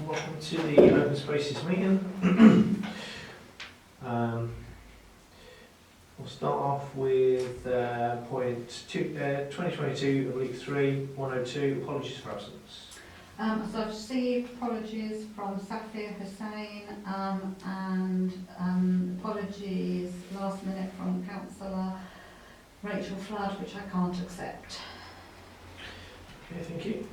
Welcome to the Open Spaces meeting. We'll start off with point 2022/3, 102, apologies for absence. So I've received apologies from Safia Hussain and apologies last minute from Councillor Rachel Flood, which I can't accept. Okay, thank you.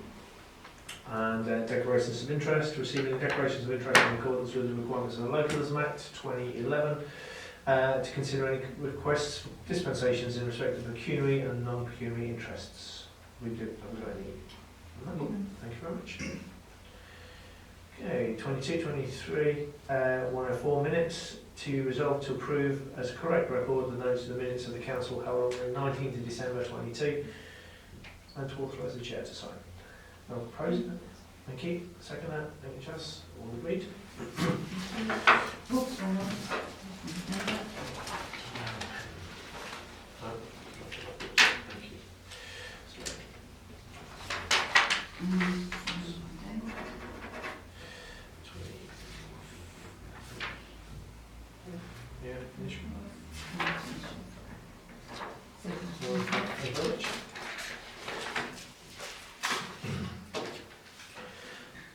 And declarations of interest, receiving declarations of interest in accordance with the requirements of the Localism Act 2011 to consider any requests for dispensations in respect of pecuniary and non-pecuniary interests. Have we got any? Thank you very much. Okay, 22/23, 104 minutes to resolve to approve as a correct record the notes of the minutes of the Council held on the 19th of December 22 and to authorise the Chair to sign. I'll propose it. Thank you. Second that. Thank you, Chas. All agreed. Oops, wrong one. Thank you. Yeah, finish. Thank you very much.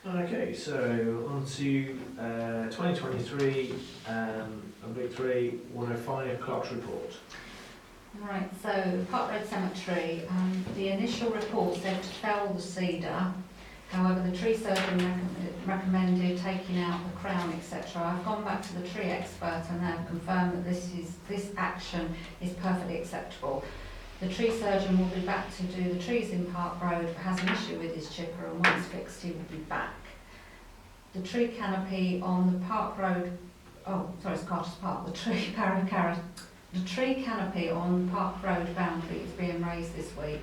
Okay, so on to 2023/3, 105, Clerk's report. Right, so Park Road Cemetery, the initial report said to fell the cedar. However, the tree surgeon recommended taking out the crown, etc. I've gone back to the tree expert and they've confirmed that this action is perfectly acceptable. The tree surgeon will be back to do the trees in Park Road, but has an issue with his chipper, and once fixed he will be back. The tree canopy on the Park Road, it's Carter's Park, the tree canopy on Park Road boundary is being raised this week.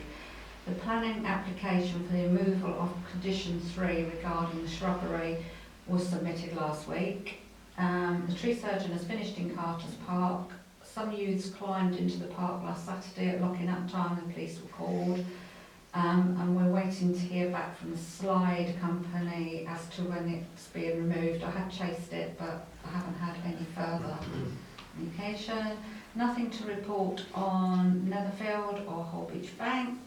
The planning application for the removal of condition 3 regarding the shrubbery was submitted last week. The tree surgeon has finished in Carter's Park. Some youths climbed into the park last Saturday at locking up time, the police were called. And we're waiting to hear back from the slide company as to when it's being removed. I have chased it, but I haven't had any further communication. Nothing to report on Netherfield or Hull Beach Bank.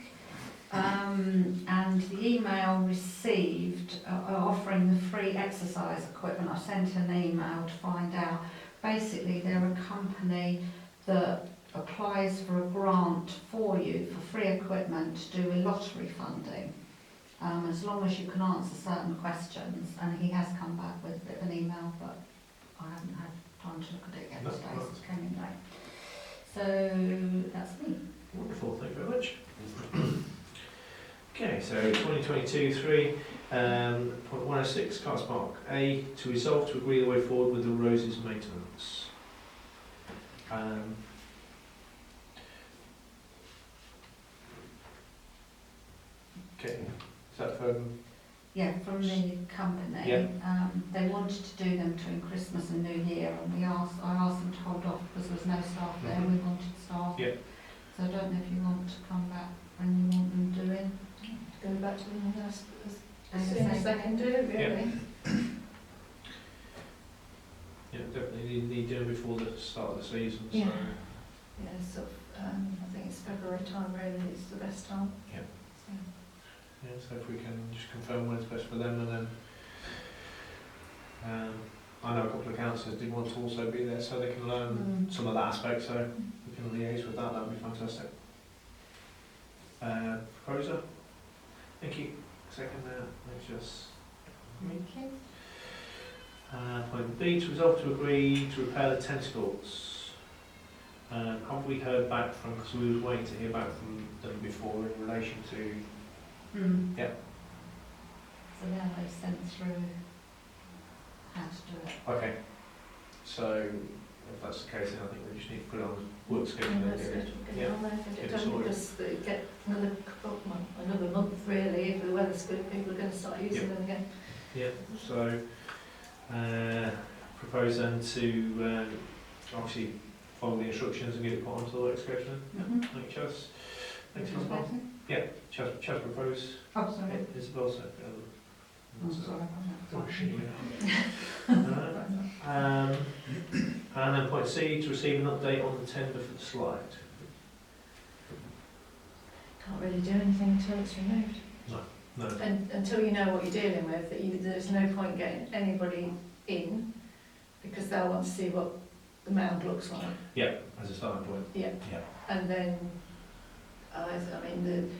And the email received offering the free exercise equipment, I sent an email to find out. Basically, they're a company that applies for a grant for you for free equipment to do with lottery funding, as long as you can answer certain questions. And he has come back with a bit of an email, but I haven't had time to look at it yet today, so it came in late. So that's me. Wonderful, thank you very much. Okay, so 2022/3, point 106, Carter's Park. A, to resolve to agree the way forward with the roses maintenance. Okay, is that from? Yeah, from the company. Yeah. They wanted to do them between Christmas and New Year, and I asked them to hold off because there was no staff there, and we wanted staff. Yeah. So I don't know if you want to come back when you want them doing. Go back to them as soon as they can do, really. Yeah, definitely need doing before the start of the season. So. Yeah. Yeah, so I think it's February time really, it's the best time. Yeah. So. Yeah, so if we can just confirm when it's best for them, and then I know a couple of councillors did want to also be there so they can learn some of that aspect, so we can liaise with that would be fantastic. Proposer? Thank you. Second there, let's just... Okay. Point B, to resolve to agree to repair the tennis courts. Have we heard back from, because we were waiting to hear back from them before in relation to... Yeah. So now they've sent through how to do it. Okay. So, if that's the case, then I think we just need to put it on the work schedule and get it. Get it on there, get it done, sorted. because they get another month really, if the weather's good, people are going to start using them again. Yeah, so propose then to obviously follow the instructions and get it put onto the work schedule. Mm-hmm. Thank you, Chas. Thanks, Isabel. Yeah, Chas propose. Oh, sorry. Isabel, so I'm So, sorry, don't I'm shame not. you. And then point C, to receive an update on the tender for the slide. Can't really do anything until it's removed. No. And until you know what you're dealing with, there's no point getting anybody in, because they'll want to see what the mound looks like. Yeah, as a starting point. Yeah. Yeah. And then, I mean,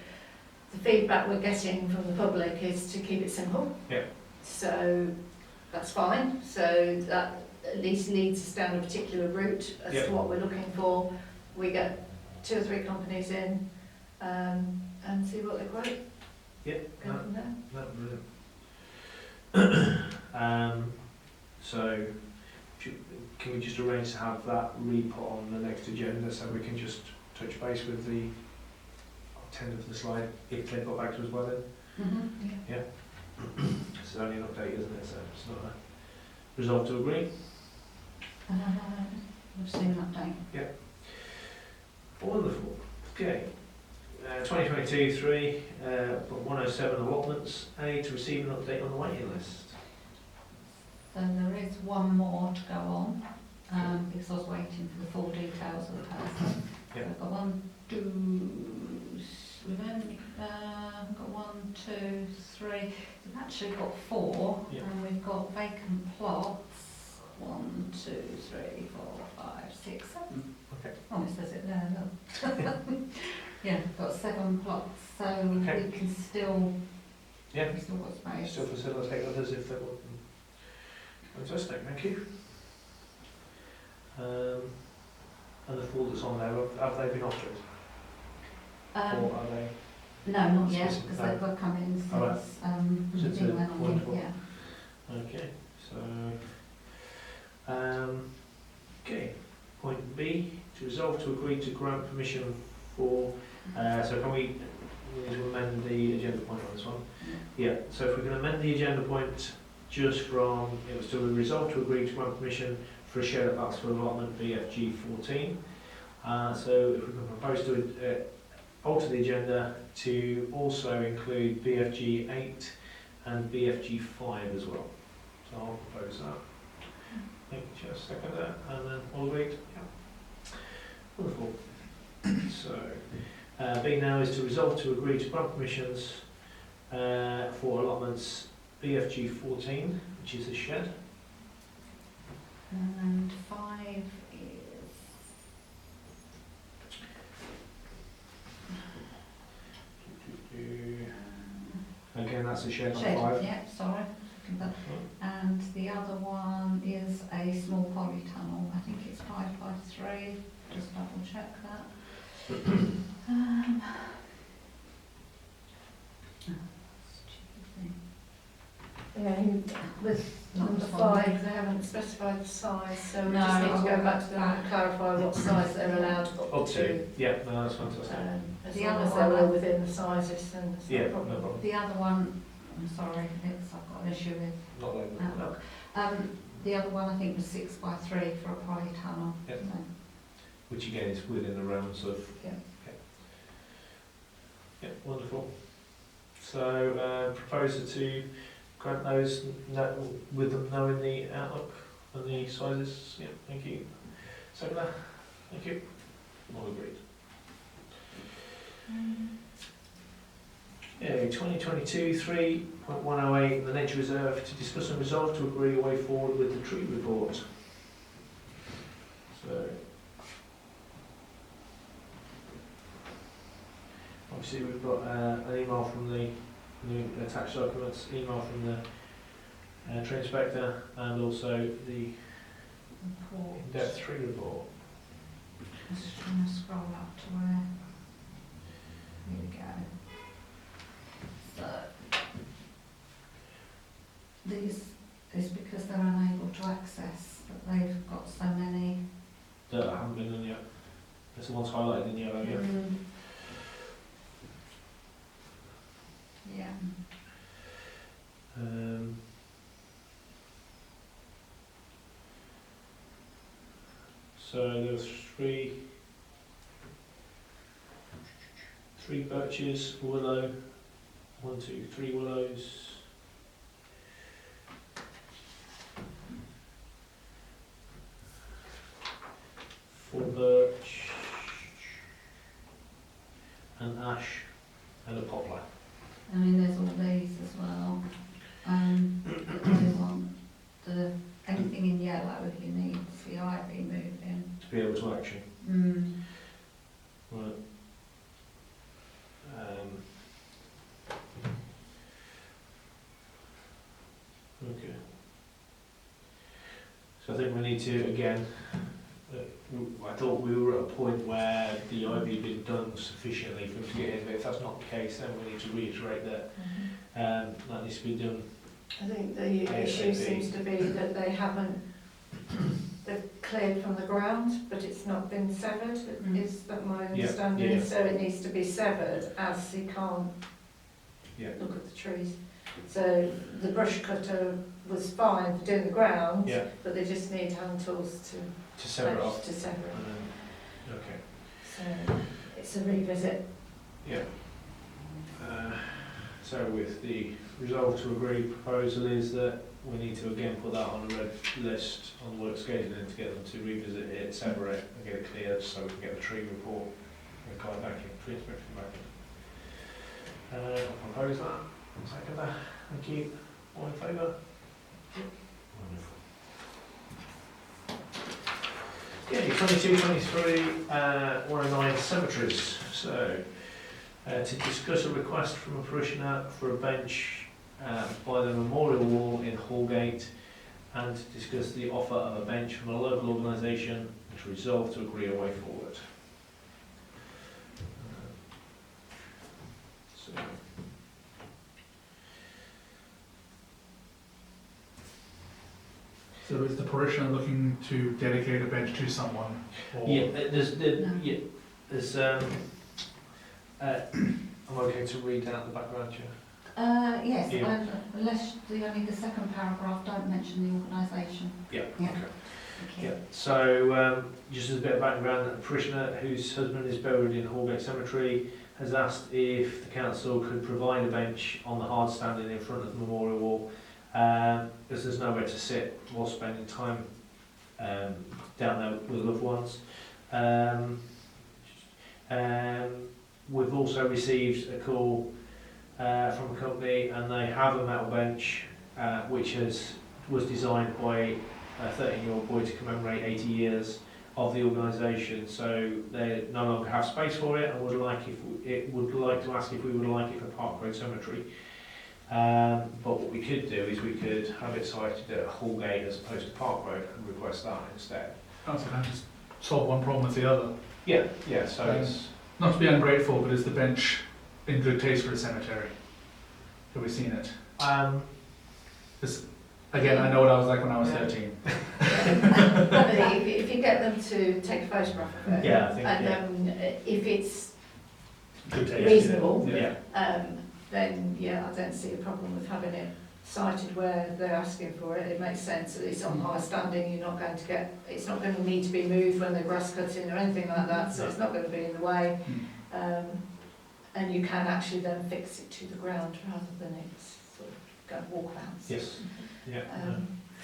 the feedback we're getting from the public is to keep it simple. Yeah. So that's fine. So that at least leads us down a particular route as Yeah. to what we're looking for. We get 2 or 3 companies in, and see what they quote. Yeah. Go from there. No, brilliant. So, can we just arrange to have that re-put on the next agenda so we can just touch base with the tender for the slide if they've got back to us by then? Yeah. It's only an update, isn't it? So it's not a resolve to agree. We've seen that day. Wonderful. Okay. 2022-3, 107 allotments. A, to receive an update on the waiting list. So there is one more to go on, because I was waiting for the full details of the person. Yeah. So I've got 1, 2, we've only got 1, 2, 3. We've actually got 4, Yeah. and we've got vacant plots. 1, 2, 3, 4, 5, 6, 7. Okay. Oh, it says it there, look. Yeah, we've got 7 plots, so Okay. we can still, Yeah. we've still got space. Still facilitate others if they want. Fantastic, thank you. And the 4 that's on there, have they been offered? Or are they? No, not yet, Specific- because they've got coming in All right. since, Since been the when I'm in, wonderful. yeah. Okay, so, okay, point B, to resolve to agree to grant permission for, so can we need to amend the agenda point on this one? Yeah, so if we can amend the agenda point just from, it was to resolve to agree to grant permission for a shed at Baxford allotment BFG 14. So if we can propose to alter the agenda to also include BFG 8 and BFG 5 as well. So I'll propose that. Thank you, Chair. Second that, and then all agreed? Yeah. Wonderful. So, B now is to resolve to agree to grant permissions for allotments BFG 14, which is a shed. And 5 is, Again, that's a shed on shed, 5. yeah, sorry. And the other one is a small polytunnel, I think it's 5 by 3, just double check that. Stupid thing. Yeah, with number 5, they haven't specified the size, so we No, just need to I'll go go back to them and back. clarify what size they're allowed Up to. Yeah, no, that's fantastic. As The long other as they're one- all within the sizes, then there's Yeah, no no problem. problem. The other one, I'm sorry, I've got an issue with Not like that. Outlook. The other one I think was 6 by 3 for a polytunnel. Yeah. So, Which again is within the realms of. Yeah. Okay. Yeah, wonderful. So, proposer to grant those with them knowing the outlook and the sizes. Yeah, thank you. Second that. Thank you. All agreed. Yeah, 2022 3.108, the Nature Reserve, to discuss and resolve to agree a way forward with the tree report. So, obviously we've got an email from the attached documents, email from the tree inspector, and also the report. in-depth tree report. I'm just trying to scroll up to where. Here we go. So, these is because they're unable to access, that they've got so many. That haven't been done yet. That's the ones highlighted in yellow, yeah. Yeah. So there's three birches, a willow, 1, 2, 3 willows, for birch, and ash, and a poplar. I mean, there's all these as well. But they want anything in yellow, you need the ivy moving. To be able to action. Right. Okay. So I think we need to, again, I thought we were at a point where the ivy had been done sufficiently for them to get in, but if that's not the case, then we need to reiterate that that needs to be done. I think the issue ASAP. seems to be that they haven't, they've cleared from the ground, but it's not been severed, is that my understanding? yeah. So it needs to be severed as he can't Yeah. look at the trees. So the brush cutter was fine for doing the ground, Yeah. but they just need hand tools To sever it off. to sever it. And then, okay. So it's a revisit. Yeah. So with the resolve to agree proposal is that we need to again put that on the red list on the work scheduling to get them to revisit it, sever it and get it cleared so we can get the tree report and guide back in, tree inspection back in. I'll propose that. Second that. Thank you. All in favour? Wonderful. Okay, 22-23, 109 cemeteries. So, to discuss a request from a parishioner for a bench by the memorial wall in Hallgate and to discuss the offer of a bench from a local organisation and to resolve to agree a way forward. So, So is the parishioner looking to dedicate a bench to someone? Or yeah, No. there's I'm okay to read out the background, Chair. Yes, Yeah. unless the second paragraph don't mention the organisation. Yeah. Yeah. Okay. Thank you. Yeah, so just as a bit of background, a parishioner whose husband is buried in Hallgate Cemetery has asked if the council could provide a bench on the hard standing in front of the memorial wall, because there's nowhere to sit while spending time down there with loved ones. We've also received a call from a company, and they have a metal bench which was designed by a 13-year-old boy to commemorate 80 years of the organisation. So they no longer have space for it, and would like to ask if we would like it for Park Road Cemetery. But what we could do is we could have it sited at Hallgate as opposed to Park Road and request that instead. so can I just solve one problem with the other? Yeah. So it's Not to be ungrateful, but is the bench in good taste for a cemetery? Have we seen it? Again, I know what I was like when I was 13. If you get them to take a photograph of it, yeah, I think and yeah. then if it's Good taste, reasonable, Yeah. then yeah, I don't see a problem with having it sited where they're asking for it. It makes sense that it's on high standing. You're not going to get, it's not going to need to be moved when the grass cutting or anything like that, so it's not going to be in the way. And you can actually then fix it to the ground rather than it's sort of go walkabouts. Yes. Yeah.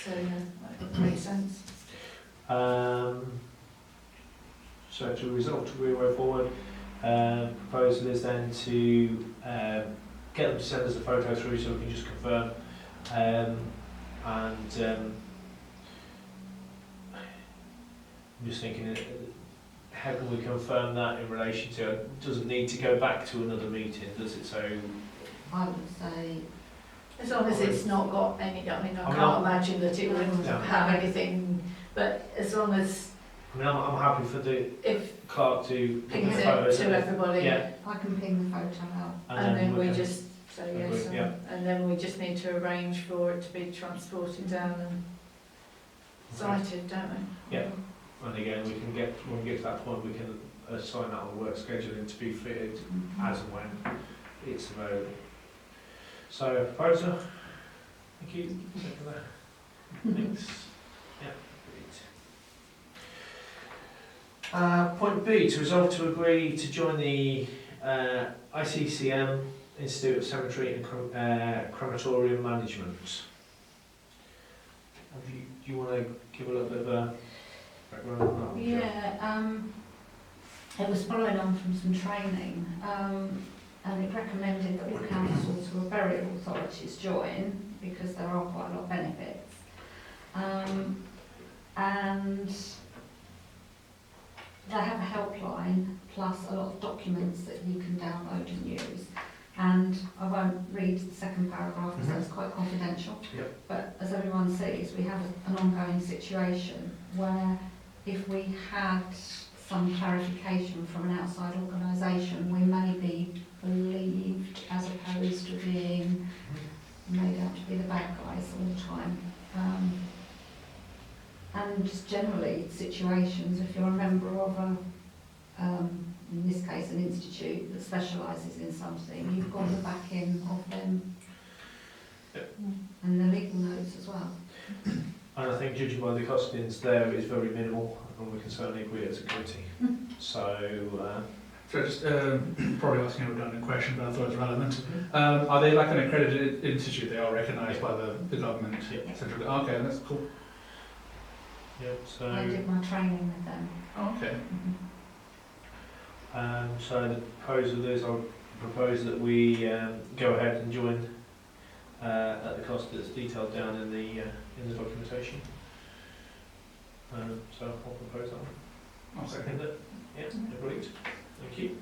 So yeah, that makes sense. So to resolve to agree a way forward, proposal is then to get them to send us a photo through so we can just confirm. I'm just thinking, how can we confirm that in relation to, it doesn't need to go back to another meeting, does it? So I would say, As long as it's not got any, I mean, I I'm can't not- imagine that it would No. have anything, but as long as I mean, I'm happy for the if clerk to pings the it photos to everybody, Yeah. I can ping the photo out. and then we can- just say yes, agree, yeah. and then we just need to arrange for it to be transported down and Okay. cited, don't we? Yeah. And again, when we get to that point, we can assign that on the work scheduling to be fitted as and when it's available. So, proposer, thank you. Second there. Thanks. Yeah, great. Point B, to resolve to agree to join the ICCM Institute of Cemetery and Crematorium Management. Do you want to give a little bit of a background on that? Yeah, it was following on from some training, and it recommended that all councils who are burial authorities join, because there are quite a lot of benefits. And they have a helpline, plus a lot of documents that you can download and use. And I won't read the second paragraph because that's quite confidential. Yep. But as everyone sees, we have an ongoing situation where if we had some clarification from an outside organisation, we may be believed as opposed to being made out to be the bad guys all the time. And just generally situations, if you're a member of in this case an institute that specialises in something, you've got the backing of them. Yep. And the legal notes as well. And I think judging by the costings there is very minimal, and we can certainly agree as a committee. So, So just probably asking a redundant question, but I thought it was relevant. Are they like an accredited institute? They are recognised by the government? Yeah. Central. Okay, that's cool. yeah, so, I did my training with them. Oh, okay. so the proposal is, I propose that we go ahead and join at the cost that's detailed down in the documentation. So I'll propose that one. I'll second it. Yeah, brilliant. Thank you.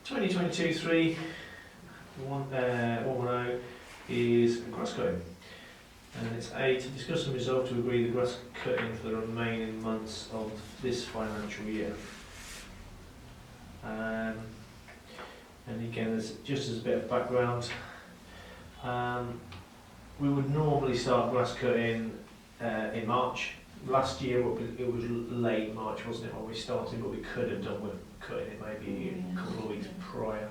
2022-3 110 is grass cutting. And it's A, to discuss and resolve to agree the grass cutting for the remaining months of this financial year. And again, just as a bit of background, we would normally start grass cutting in March. Last year it was late March, wasn't it, when we started, but we could have done with cutting it maybe a couple of weeks prior.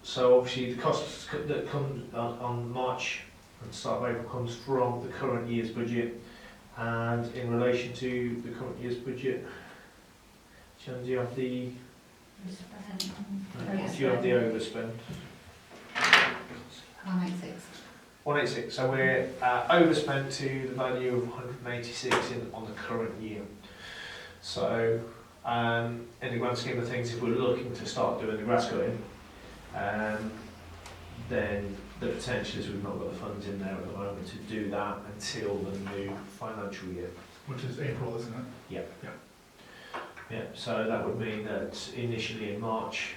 So obviously the costs that come on March and start of April comes from the current year's budget, and in relation to the current year's budget, Jan, do you have the overspend? 186. 186. So we're overspent to the value of 186 on the current year. So in the grand scheme of things, if we're looking to start doing the grass cutting, then the potential is we've not got the funds in there at the moment to do that until the new financial year. Which is April, isn't it? Yeah, so that would mean that initially in March,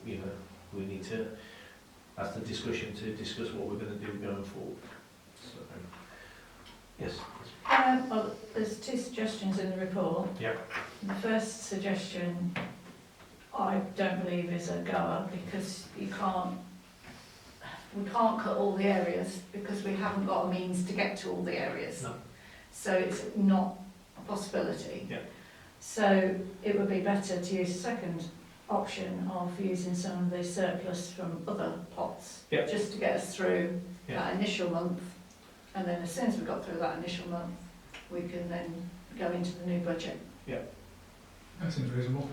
we need to, that's the discussion to discuss what we're going to do going forward. So, yes. Well, there's two suggestions in the report. Yeah. The first suggestion I don't believe is a goer, because we can't cut all the areas because we haven't got a means to get to all the areas. No. So it's not a possibility. Yeah. So it would be better to use the second option of using some of the surplus from other pots, Yeah. just to get us through Yeah. that initial month, and then as soon as we got through that initial month, we can then go into the new budget. That seems reasonable.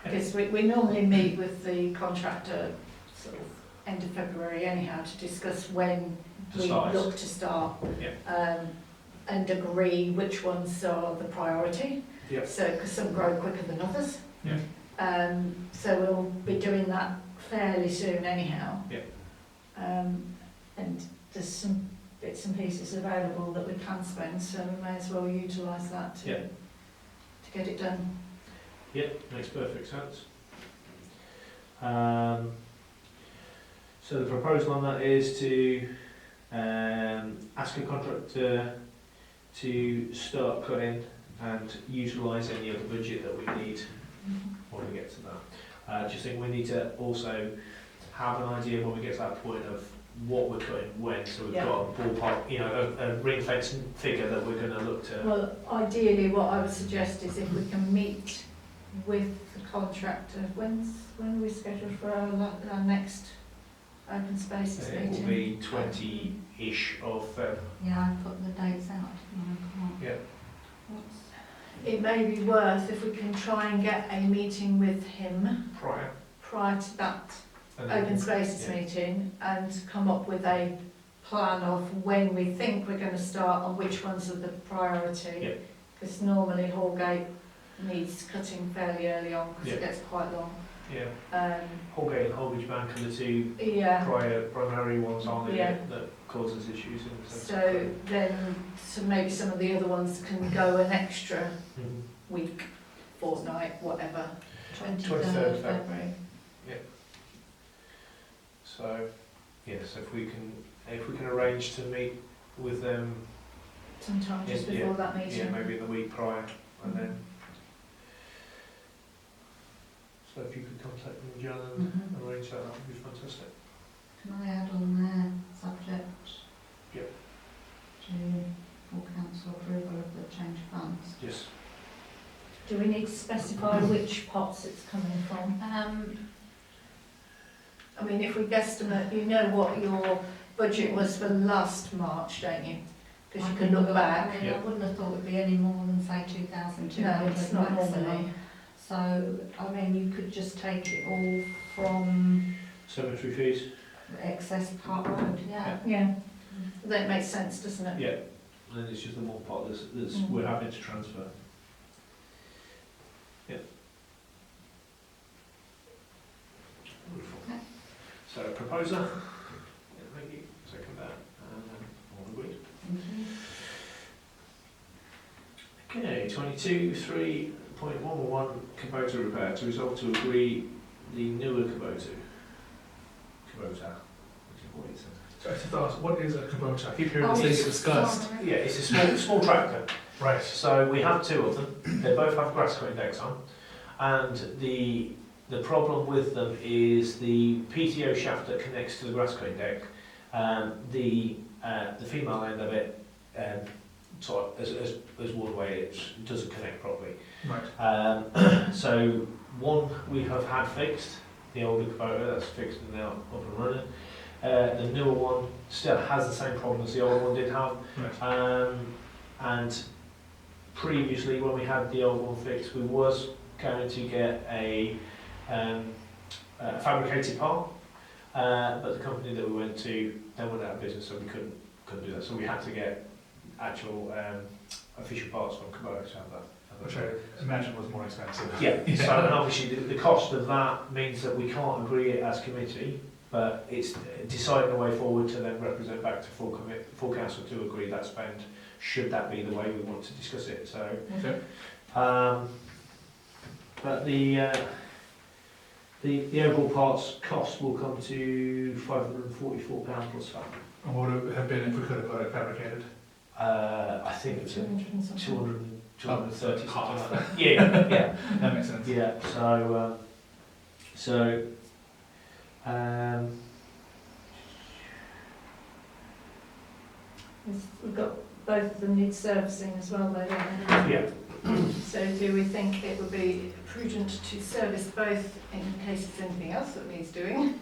Because we normally meet with the contractor sort of end of February anyhow to discuss when To we start. look to start, Yeah. and agree which ones are the priority. Yeah. So, because some grow quicker than others. Yeah. So we'll be doing that fairly soon anyhow. Yeah. And there's some bits and pieces available that we can spend, so we may as well utilise that to get it done. Yeah, makes perfect sense. So the proposal on that is to ask a contractor to start cutting and utilise any other budget that we need when we get to that. Just think we need to also have an idea when we get to that point of what we're cutting when, so we've got a ballpark, a ring fence figure that we're going to look to. Well, ideally what I would suggest is if we can meet with the contractor, when are we scheduled for our next open spaces It will meeting? be 20-ish of Feb. Yeah, I put the dates out. I can't. Yeah. It may be worth if we can try and get a meeting with him prior to that And then- open spaces yeah. meeting and come up with a plan of when we think we're going to start and which ones are the priority. Yeah. Because normally Hallgate needs cutting fairly early on because it Yeah. gets quite long. Yeah. Holgate and Holbridge Bank are the two Yeah. primary ones, aren't they, Yeah. that causes issues in the sense. So then, so maybe some of the other ones can go an extra Mhm. week, fortnight, whatever. 23rd of February. So, yes, if we can arrange to meet with them, Sometime just Yeah, before that meeting. yeah, maybe the week prior, and then. So if you could contact them, John, and Mhm. arrange that would be fantastic. Can I add on there, subject? Yep. To full council approval of the change of funds. Yes. Do we need to specify which pots it's coming from? I mean, if we guesstimate, you know what your budget was for last March, don't you? Because you can look back. I mean, I Yeah. wouldn't have thought it'd be any more than, say, 2,200 No, it's not maximum. normally. So, I mean, you could just take it all from Cemetery fees? excess Park Road, yeah. Yeah. That makes sense, doesn't it? Yeah. And then it's just the one pot that's Mm. we're having to transfer. Yeah. Wonderful. Okay. So proposer? Yeah, thank you. Second that. All agreed. Thank you. Okay, 22.3.111 Kubota repair to resolve to agree the newer Kubota. Kubota, which is what it says. So I just asked, what is a Kubota? I keep hearing Oh, this thing it's discussed. sorry. Yeah, it's a small tractor. Right. So we have two of them. They both have grass cutting decks on, and the problem with them is the PTO shaft that connects to the grass cutting deck. The female end of it, sort of, as waterway, it doesn't connect properly. Right. So one we have had fixed, the older Kubota that's fixed and now up and running. The newer one still has the same problem as the old one did have. Right. And previously, when we had the old one fixed, we was going to get a fabricated part, but the company that we went to then went out of business, so we couldn't do that. So we had to get actual official parts from Kubota to have that. Which I imagine was more expensive. Yeah. So and obviously the cost of that means that we can't agree it as committee, but it's deciding the way forward to then represent back to full council to agree that spend, should that be the way we want to discuss it. So, Okay. but the overall parts cost will come to £544 plus VAT. And what would it have been if we could have got it fabricated? I think it's 200 and something. 230 something half. like that. Yeah. That makes sense. Yeah, We've got both of them need servicing as well, though, don't yeah, they? So do we think it would be prudent to service both in case there's anything else that needs doing?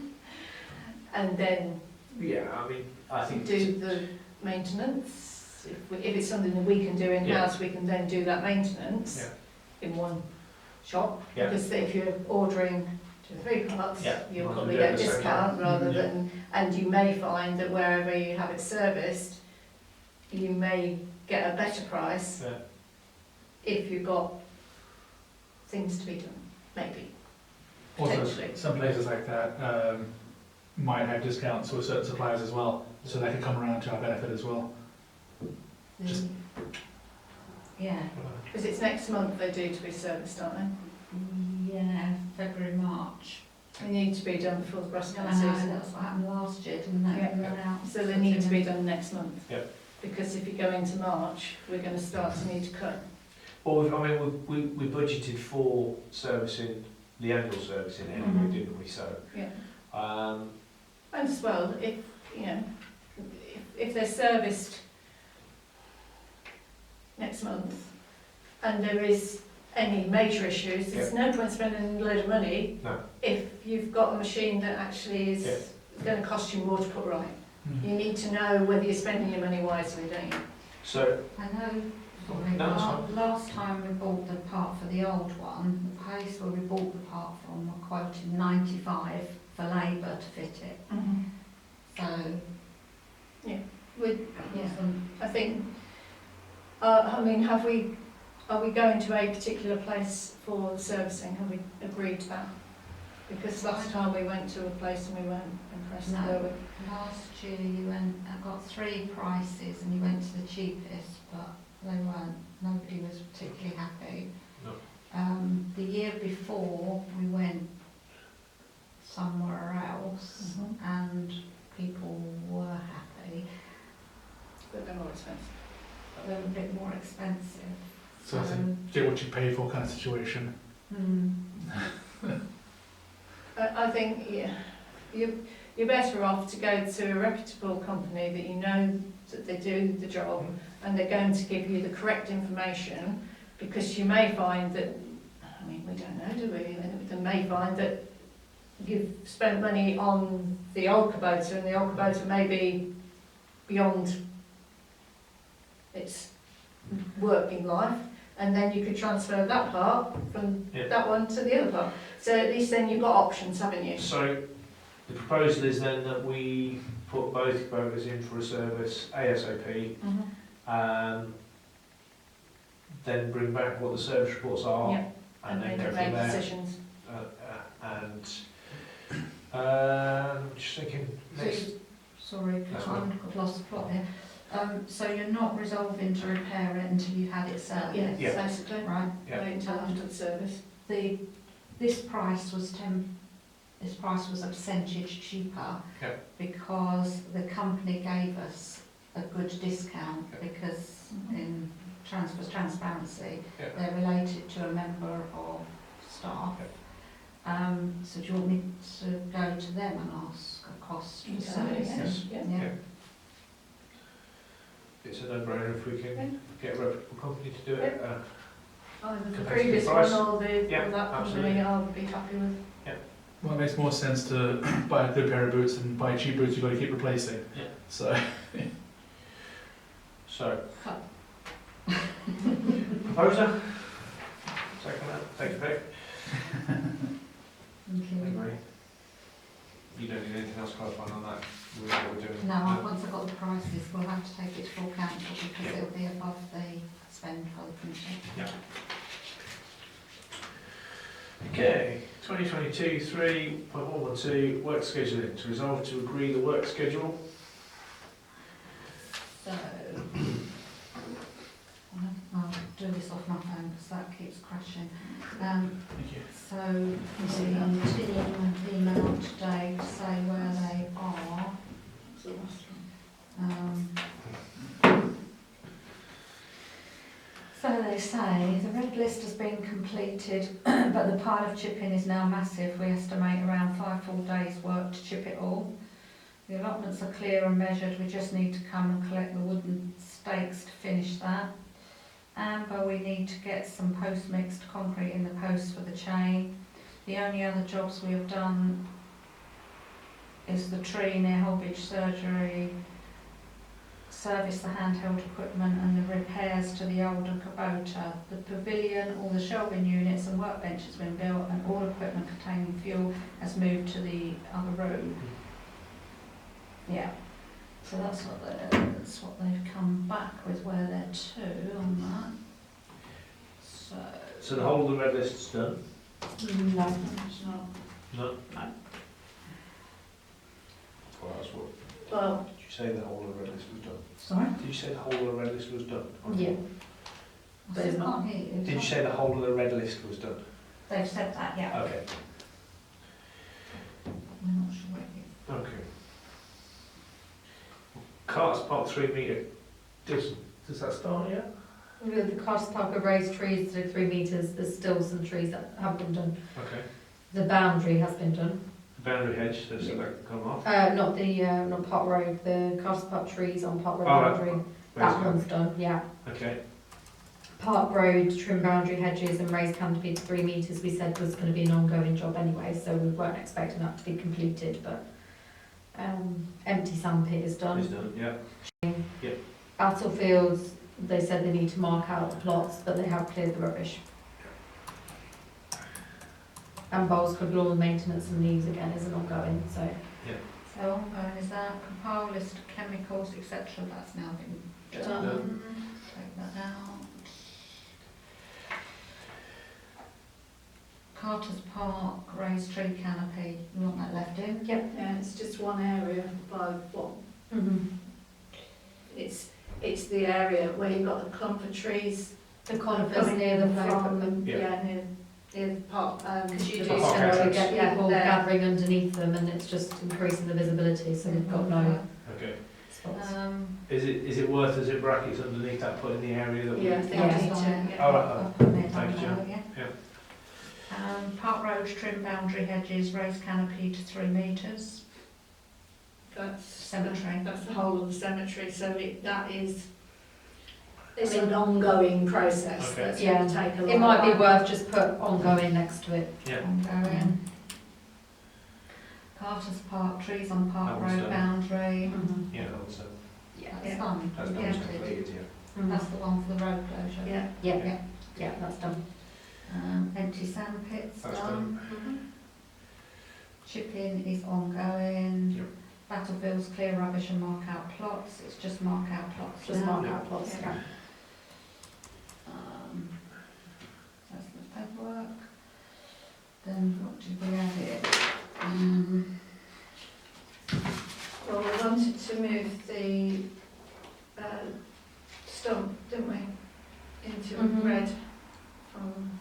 And then yeah, I mean, I think do the maintenance? If it's something that we can do in-house, we can then do that maintenance in one shop. Yeah. Because if you're ordering 2 or 3 parts, Yeah. you'll Rather probably than get a do it at the same discount rather Yeah. than, and you may find that wherever you have it serviced, you may get a better price Yeah. if you've got things to be done, maybe. Also, Potentially. some places like that might have discounts with certain suppliers as well, so they can come around to our benefit as well. Just- Yeah, Because it's next month they do to be serviced, aren't they? yeah, February, March. They need to be done before the grass I cut know, season. that's what happened last year, didn't it? Yeah. We went out. So they need to be done next month. Yep. Because if you go into March, we're going to start to need to cut. Well, we budgeted for servicing, the annual servicing anyway, Mhm. didn't we? So, Yeah. um, And as well, if, you know, if they're serviced next month and there is any major issues, there's no point spending a load of money No. if you've got a machine that actually is going to cost you more to put right. Mm. You need to know whether you're spending your money wisely, don't you? so I know, No, that's fine. last time we bought the part for the old one, the place where we bought the part from were quoting 95 for labour to fit it. So, Yeah. I mean, are we going to a particular place for the servicing? Have we agreed to that? Because last time we went to a place and we weren't impressed, No. were we? Last year you went, I got 3 prices and you went to the cheapest, but they weren't, nobody was particularly happy. No. The year before we went somewhere else and people were happy, But they're more expensive. but they were a bit more expensive. So I think get what you pay for kind of situation. I think, yeah, you're better off to go to a reputable company that you know that they do the job and they're going to give you the correct information, because you may find that, I mean, we don't know, do we? They may find that you've spent money on the old Kubota and the old Kubota may be beyond its working life, and then you could transfer that part from that one to the other part. So at least then you've got options, haven't you? So the proposal is then that we put both Kubotas in for a service ASAP, then bring back what the service reports are, Yeah. and then make go from make there. decisions. Just thinking, next, Sorry, That's I've lost the plot here. So you're not resolving to repair it until you've had it serviced? Yeah, Yeah. basically. Right. Yeah. Wait until after the service. This price was a percentage cheaper Yeah. because the company gave us a good discount Yeah. because in transparency, Yeah. they're related to a member of staff. So do you want me to go to them and ask a cost for service? Yeah. Yeah. it's a no-brainer if we Yeah. can get a reputable company to do it. Either the Competitive previous price. one or Yeah, or that absolutely. company I'll be happy with. Well, it makes more sense to buy a good pair of boots and buy cheap boots you've got to keep replacing. Yeah. So, So, proposer? Second that, take effect. Thank you. Anyway, you don't need anything else clarifying on that, with what we're doing? No, once I've got the prices, we'll have to take it to full council because Yeah. it'll be above the spend for the commission. Yeah. Okay, 2022 3.112, work scheduling. To resolve to agree the work schedule. So, I'll do this off my phone because that keeps crashing. thank you. So, the team emailed today to say where they are. So they say the red list has been completed, but the pile of chipping is now massive. We estimate around 5 full days' work to chip it all. The allotments are clear and measured. We just need to come and collect the wooden stakes to finish that. Amber, we need to get some post-mixed concrete in the posts for the chain. The only other jobs we have done is the tree near Holbridge Surgery, service the handheld equipment and the repairs to the older Kubota. The pavilion, all the shelving units and workbench has been built and all equipment containing fuel has moved to the other room. Yeah, so that's what they've come back with, where they're to on that. So the whole of the red list's done? No, it's not. No. Well, that's what, Well, did you say the whole of the red list was done? Sorry? Did you say the whole of the red list was done? yeah. I still can't hear you. Did you say the whole of the red list was done? They've said that, yeah. Okay. We're not sure yet. Okay. Carts Park 3 metre distance, does that start yet? With the Cars Park of raised trees to 3 metres, there's still some trees that haven't been done. Okay. The boundary has been done. Boundary hedge, so that can come off? Not Park Road, the Cars Park trees on Park Road Oh, right. boundary. Where's That one's done, yeah. Okay. Park Road, trim boundary hedges and raised canopy to 3 metres, we said was going to be an ongoing job anyway, so we weren't expecting that to be completed, but empty sandpit is done. It's done, yeah. Battlefields, they said they need to mark out the plots, but they have cleared the rubbish. And Bowles Club lawn maintenance and leaves again is an ongoing, so So ongoing is that, compile list of chemicals, etc. That's now been done. Take that out. Carter's Park, raised tree canopy, you want that left in? Yep. Yeah, it's just one area by what, it's the area where you've got the clump of trees. The conifers coming near the from- from, Yeah, near the park, because you the do park tend to entrance. get people There. gathering underneath them and it's just increasing the visibility, so we've got no Okay. spots. Is it worth, as it brackets underneath that, putting the area that we... Yeah, I think Yeah. you need to, Oh, yeah. right, I'll put it thank you, down Jen. there, Yeah. Park road, trim boundary hedges, raised canopy to 3 metres. That's Cemetery. That's the whole of the cemetery, so it's an ongoing process Okay. that's Yeah. going to take a lot. It might be worth just put ongoing next to it. Yeah. Ongoing. Carter's Park, trees on Park That one's road done. boundary. Yeah, that was, That's Yeah. fine. that's Yeah. completed, yeah. That's the one for the road closure. Yeah. Yeah, yeah, that's done. Empty sand pits That's done. Mhm. Chipping is ongoing. Yep. Battlefields, clear rubbish and mark out plots. It's just mark out plots Just now. mark Yeah. out plots, Yeah. yeah. That's the paperwork. Then what did we add it? Well, we wanted to move the stump, didn't we, into Mhm. red from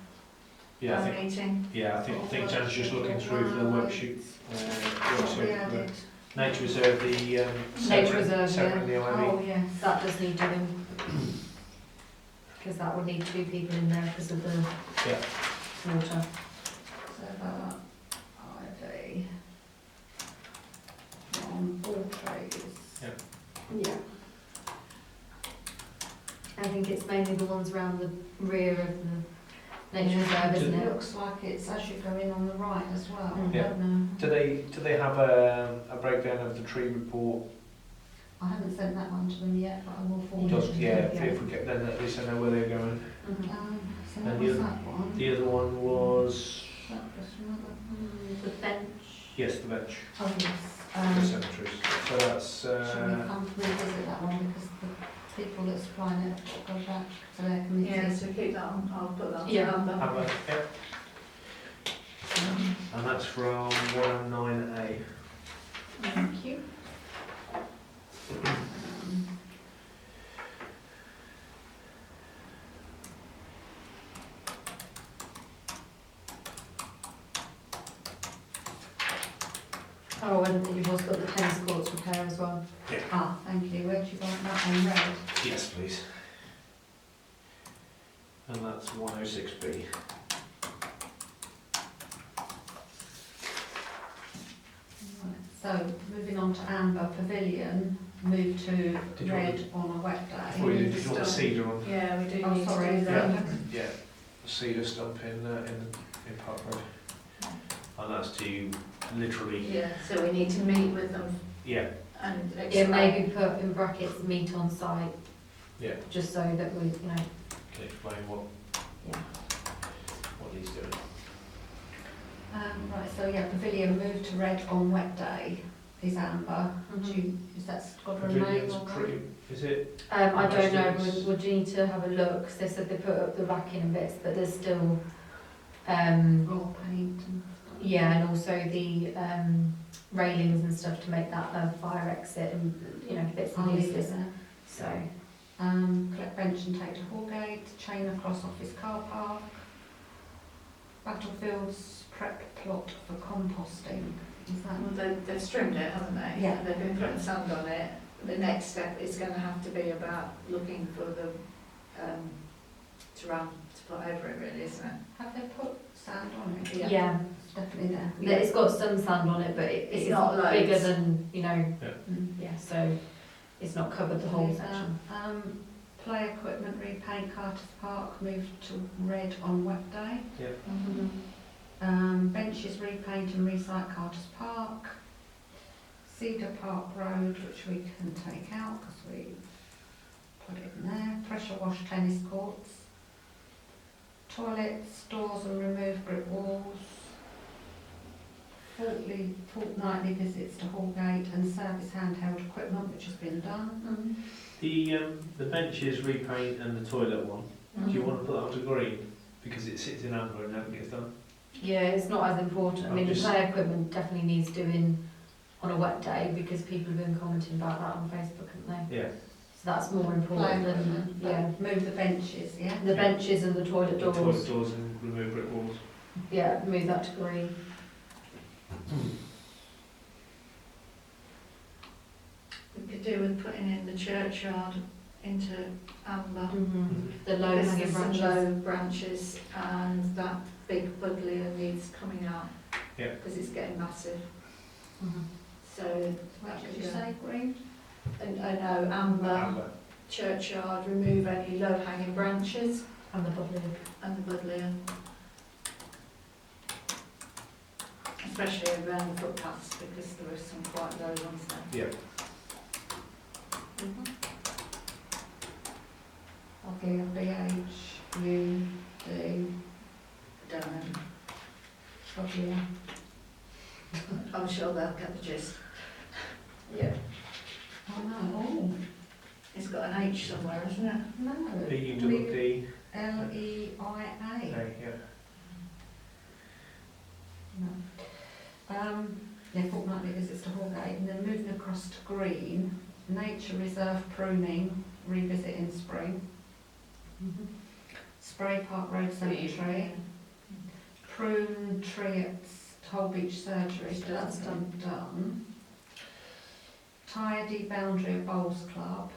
Yeah, I our think, meeting. yeah, I think Jan's just looking through for the worksheet. What we added? Nature reserve, the Nature reserve, separate the OME. Oh, yes. That does need doing. Because that would need 2 people in there because of the Yeah. water. So that ID on all trees. Yeah. I think it's mainly the ones around the rear of the nature reserve, isn't It it? looks like it's as you go in on the right as well. I Yeah. don't know. Do they have a breakdown of the tree report? I haven't sent that one to them yet, but I will forward it Just, to yeah, them. if we get, then at least I know where they're going. So And what the was other- that one? The other one was, That was another. The bench. yes, the bench, Oh, yes. the cemeteries. So that's, Shall we come to revisit that one because the people that supply it have got back to their committee. Yeah, so keep that on, I'll put that on. Yeah. Amber, yep. And that's from 109A. Thank you. Oh, and you've also got the tennis courts repair as well. Thank you. Where'd you want that on red? Yes, please. And that's 106B. So, moving on to Amber Pavilion, move to Did you red on a wet day. Oh, did you want the cedar on? Yeah, we do Oh, need sorry, to do that. Yeah, the cedar stump in Park Road. And that's to literally, Yeah, so we need to meet with them yeah, and Yeah, explain. maybe put in brackets meet on site, yeah, just so that we, can explain what he's doing. Right, so yeah, Pavilion moved to red on wet day is Amber. Is that got a name Pavilion's on that? pretty, is it? I don't know, Residents. would you need to have a look, 'cause they said they put up the racking and bits, but there's still, Raw paint and yeah, and also the railings and stuff to make that a fire exit and, bits I'll and leave it pieces, there. so. Collect bench and take to Hallgate, chain across office car park. Battlefields prep plot for composting. Is that? Well, they've trimmed it, haven't they? Yeah. They've been putting sand on it. The next step is going to have to be about looking for the to put over it, really, isn't it? Have they put sand on it? Yeah, It's definitely there. it's got some sand on it, but It's it's not not bigger loads. than, Mm. yeah, so it's not covered the whole Leave section. that. Play equipment repaint Carter's Park moved to red on wet day. Benches repaint and recycle Carter's Park. Cedar Park Road, which we can take out because we put it in there. Pressure wash tennis courts. Toilets, doors and remove brick walls. fortnightly visits to Hallgate and service handheld equipment, which has been done. The benches repaint and the toilet one, do you want to put that onto green? Because it sits in amber and never gets done. Yeah, it's not as important. I mean, the Just- play equipment definitely needs doing on a wet day because people have been commenting about that on Facebook, haven't they? Yeah. So that's more important than, yeah. Move the benches, yeah? The benches and the toilet The toilet doors, doors and remove brick walls. yeah, move that to green. We could do with putting in the churchyard into amber. The low This hanging is some branches. low branches and that big buddleia needs coming out. Yeah. Because it's getting massive. Mhm. So, What did you say, green? and I know amber, Amber. churchyard, remove any low hanging branches And the bubbly. and the buddleia. Especially around the footpaths because there are some quite low ones there. Yeah. Ugly, BHUD, Don't know. probably, I'm sure they'll get the gist. Yeah. oh no, It's got an H somewhere, isn't it? no, B-double-D. LEIA. Okay, yeah. No. Yeah, fortnightly visits to Hallgate, and then moving across to green, nature reserve pruning, revisit in spring, Spray Park Road Cemetery, prune tree at Toll Beach Surgery, so that's done. Tidy boundary of Bowls Club.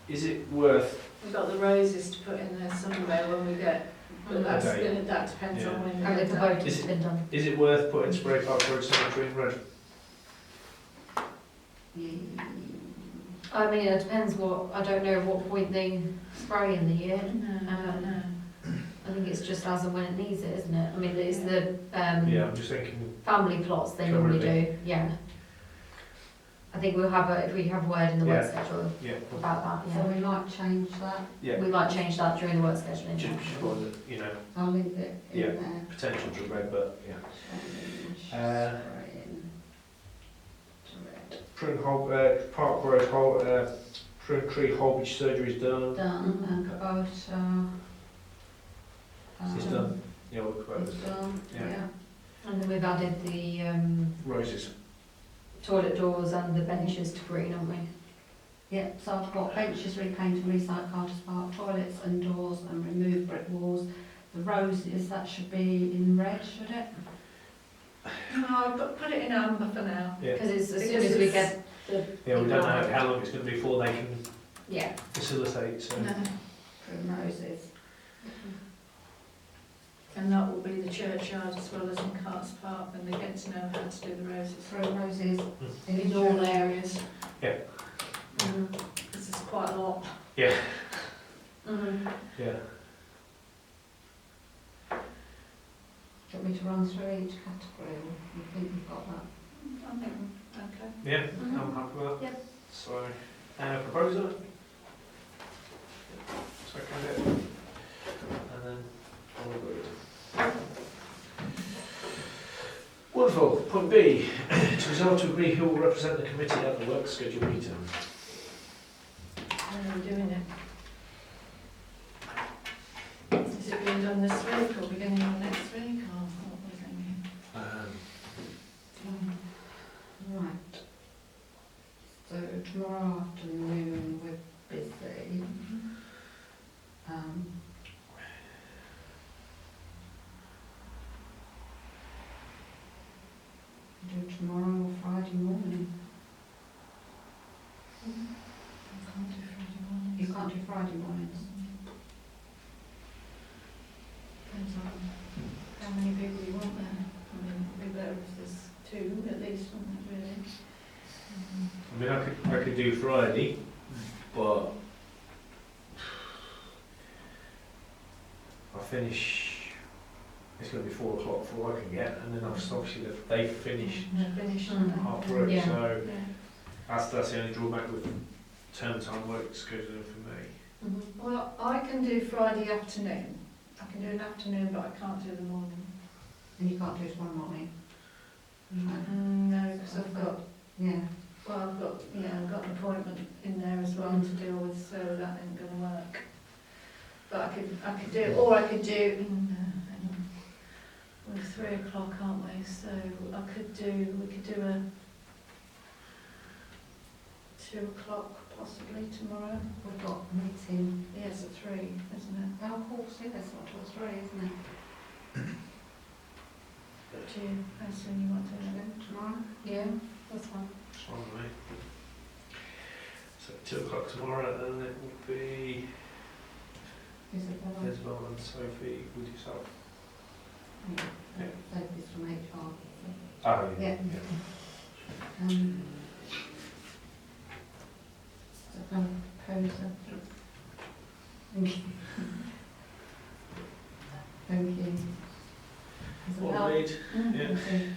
Is it worth, We've got the roses to put in there somewhere when we get, but that's Okay. gonna, that depends on when we And get if the that. vote has been done. is it worth putting Spray Park Road Cemetery in red? I mean, it depends what, I don't know what point they spray in the year. No, I don't know. I think it's just as and when it needs it, isn't it? I mean, it's the Yeah, I'm just thinking, family plots they normally do, yeah. I think we'll have a, if we have a word in the work Yeah. schedule yeah, about that, So yeah. we might change that, yeah, We might change that during the work schedule. just for the, you know, I'll leave it in Yeah. there. potential to red, but yeah. Change Uh, spraying to red. Park Road, prune tree Toll Beach Surgery is done. Done, and Kubota. It's done. Yeah, we'll go It's done, Yeah. yeah. And then we've added the Roses. toilet doors and the benches to green, haven't we? Yeah, so I've got benches repaint and recycle Carter's Park, toilets and doors and remove brick walls. The roses, that should be in red, should it? No, but put it in amber for now. Yeah, Because it's as soon Because as we it's- get the, yeah, we don't know how long it's going to be before they can yeah. facilitate, so. No. Prune roses. And that will be the churchyard as well as in Carter's Park when they get to know how to do the roses. Prune roses In all areas. Yeah. This is quite a lot. Yeah, Mm-hmm. yeah. Do you want me to run through each category? You think we've got that? I think, okay. Yeah, Mhm. I'm happy with that. Yep. So, proposer? Second it. And then all agreed. Wonderful. Point B, to resolve to agree who will represent the committee at the work schedule meeting. When are we doing it? Is it being done this week or beginning of next week or what are we thinking? Right. So tomorrow afternoon we're busy. Do tomorrow or Friday morning. I can't do Friday morning. You can't do Friday mornings. Depends on how many people you want there. I mean, it'd be better if there's two at least, wouldn't it, really? I mean, I could do Friday, but I finish, it's going to be 4 o'clock before I can get, and then obviously they finish They're finished, Mm. aren't half through, Yeah. so they? Yeah. that's the only drawback with term time work scheduling for me. Well, I can do Friday afternoon. I can do an afternoon, but I can't do the morning. And you can't do tomorrow morning? No. No, because I've got, Yeah. well, I've got an appointment in there as well to deal with, so that ain't gonna work. But I could do, or I could do, hang on. We're 3 o'clock, aren't we? So we could do a 2 o'clock possibly tomorrow. We've got a meeting. Yeah, it's at 3, isn't it? Oh, of course, yeah, that's not till 3, isn't it? But do you, how soon you want to do it? Tomorrow? Yeah, that's fine. That's fine with me. So 2 o'clock tomorrow, and it will be Isabella? Isabel and Sophie with yourself. Yeah. Sophie's from HR. Oh, Yeah. So I'm proposer. Thank you. Thank you. What Isabel? lead? Mm, Yeah. thank you.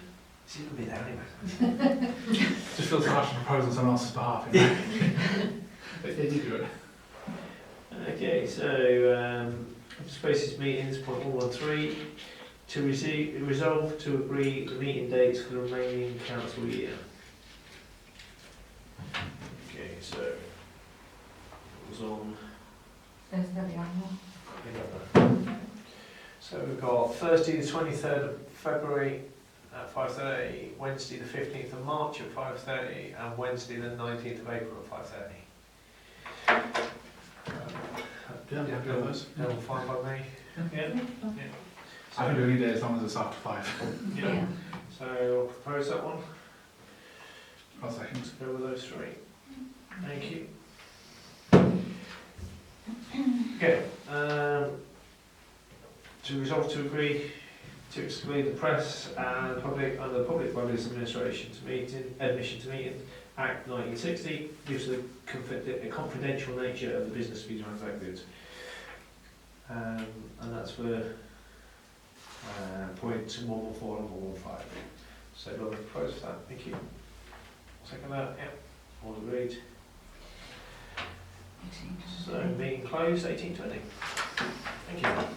She's going to be there anyway. Just feels harsh to propose on someone else's behalf, you know? They do it. Okay, so spaces meetings, point 113, to resolve to agree the meeting dates for the remaining council year. Okay, so it was on. There's the other So we've got Thursday the 23rd of February at 5:30, Wednesday the 15th of March at 5:30, and Wednesday the 19th of April at 5:30. Yeah, I'm happy with those. They're all fine by me. Yeah. I can do any day as long as it's after 5. Yeah. So I'll propose that one. I'll second. Let's go with those 3. Thank you. Okay. To resolve to agree to exclude the press and public under the Public Bodies Administration to Admission to Meetings Act 1960 due to the confidential nature of the business to be transacted. And that's for point 114 and 115. So do I propose for that? Thank you. Second that? Yeah. All agreed. So meeting closed, 18:20. Thank you.